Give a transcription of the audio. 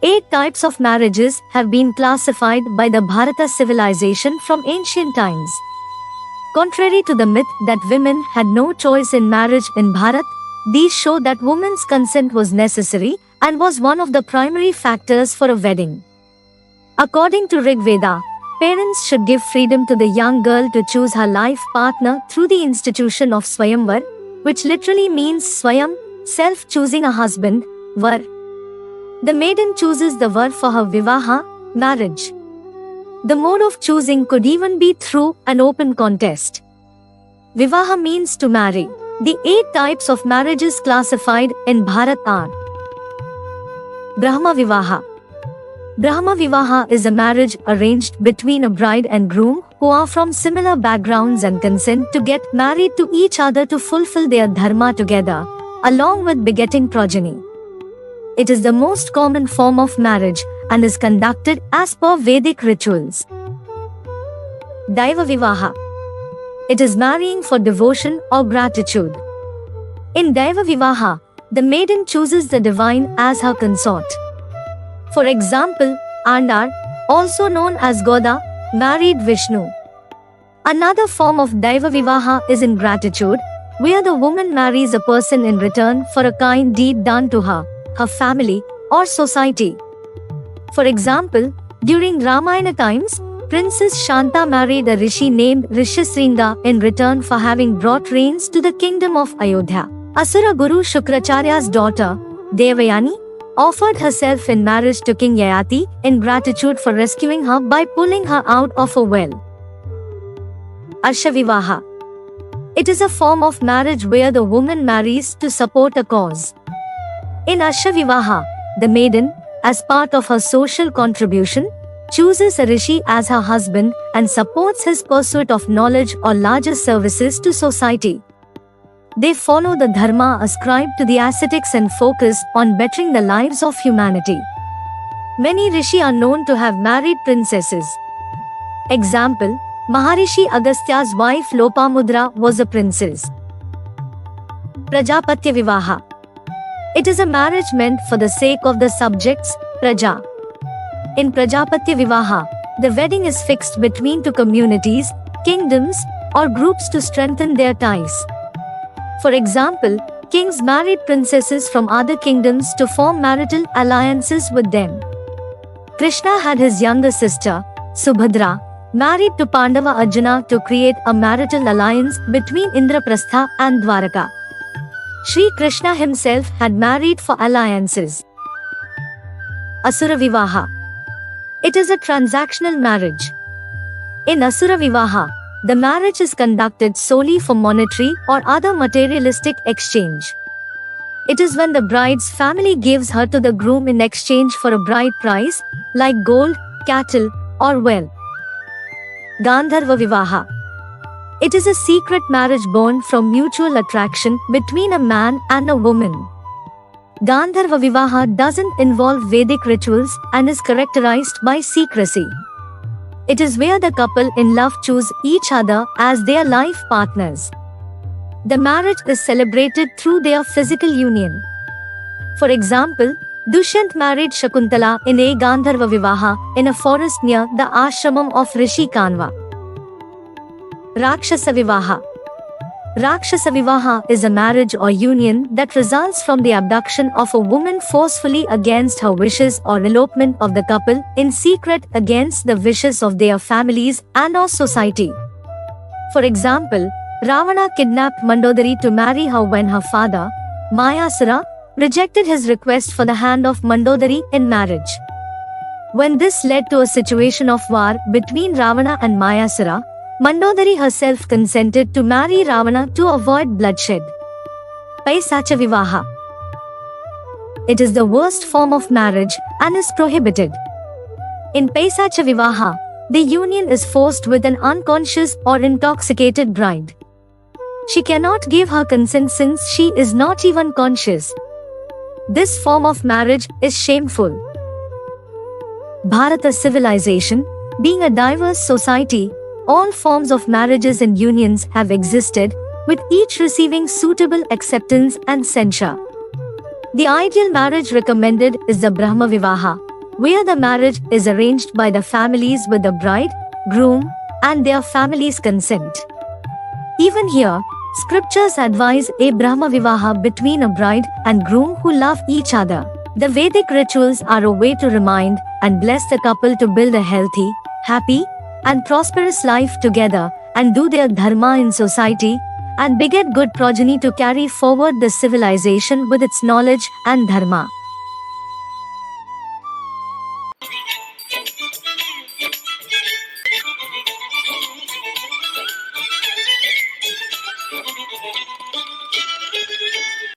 8 types of marriages have been classified by the Bharata civilization from ancient times. Contrary to the myth that women had no choice in marriage in Bharat, these show that women's consent was necessary and was one of the primary factors for a wedding. According to Rig Veda, parents should give freedom to the young girl to choose her life partner through the institution of Swayamvar, which literally means Swayam, self-choosing a husband, Var. The maiden chooses the Var for her Vivaha, marriage. The mode of choosing could even be through an open contest. Vivaha means to marry. The 8 types of marriages classified in Bharat are Brahma Vivaha. Brahma Vivaha is a marriage arranged between a bride and groom who are from similar backgrounds and consent to get married to each other to fulfill their dharma together, along with begetting progeny. It is the most common form of marriage and is conducted as per Vedic rituals. Daiva Vivaha. It is marrying for devotion or gratitude. In Daiva Vivaha, the maiden chooses the divine as her consort. For example, Andar, also known as Goda, married Vishnu. Another form of Daiva Vivaha is in gratitude, where the woman marries a person in return for a kind deed done to her, her family, or society. For example, during Ramayana times, Princess Shanta married a rishi named Rishishringa in return for having brought rains to the kingdom of Ayodhya. Asura Guru Shukracharya's daughter, Devayani, offered herself in marriage to King Yayati in gratitude for rescuing her by pulling her out of a well. Arsha Vivaha. It is a form of marriage where the woman marries to support a cause. In Arsha Vivaha, the maiden, as part of her social contribution, chooses a rishi as her husband and supports his pursuit of knowledge or larger services to society. They follow the dharma ascribed to the ascetics and focus on bettering the lives of humanity. Many rishi are known to have married princesses. Example, Maharishi Agastya's wife Lopamudra was a princess. Prajapatya Vivaha. It is a marriage meant for the sake of the subjects, Praja. In Prajapatya Vivaha, the wedding is fixed between 2 communities, kingdoms, or groups to strengthen their ties. For example, kings married princesses from other kingdoms to form marital alliances with them. Krishna had his younger sister, Subhadra, married to Pandava Arjuna to create a marital alliance between Indraprastha and Dwaraka. Sri Krishna himself had married for alliances. Asura Vivaha. It is a transactional marriage. In Asura Vivaha, the marriage is conducted solely for monetary or other materialistic exchange. It is when the bride's family gives her to the groom in exchange for a bride price, like gold, cattle, or wealth. Gandharva Vivaha. It is a secret marriage born from mutual attraction between a man and a woman. Gandharva Vivaha doesn't involve Vedic rituals and is characterized by secrecy. It is where the couple in love choose each other as their life partners. The marriage is celebrated through their physical union. For example, Dushyant married Shakuntala in a Gandharva Vivaha in a forest near the ashramam of Rishi Kanva. Rakshasa Vivaha. Rakshasa Vivaha is a marriage or union that results from the abduction of a woman forcefully against her wishes or elopement of the couple in secret against the wishes of their families and or society. For example, Ravana kidnapped Mandodari to marry her when her father, Mayasura, rejected his request for the hand of Mandodari in marriage. When this led to a situation of war between Ravana and Mayasura, Mandodari herself consented to marry Ravana to avoid bloodshed. Paisacha Vivaha. It is the worst form of marriage and is prohibited. In Paisacha Vivaha, the union is forced with an unconscious or intoxicated bride. She cannot give her consent since she is not even conscious. This form of marriage is shameful. Bharata civilization, being a diverse society, all forms of marriages and unions have existed, with each receiving suitable acceptance and censure. The ideal marriage recommended is the Brahma Vivaha, where the marriage is arranged by the families with the bride, groom, and their families' consent. Even here, scriptures advise a Brahma Vivaha between a bride and groom who love each other. The Vedic rituals are a way to remind and bless the couple to build a healthy, happy, and prosperous life together and do their dharma in society and beget good progeny to carry forward the civilization with its knowledge and dharma.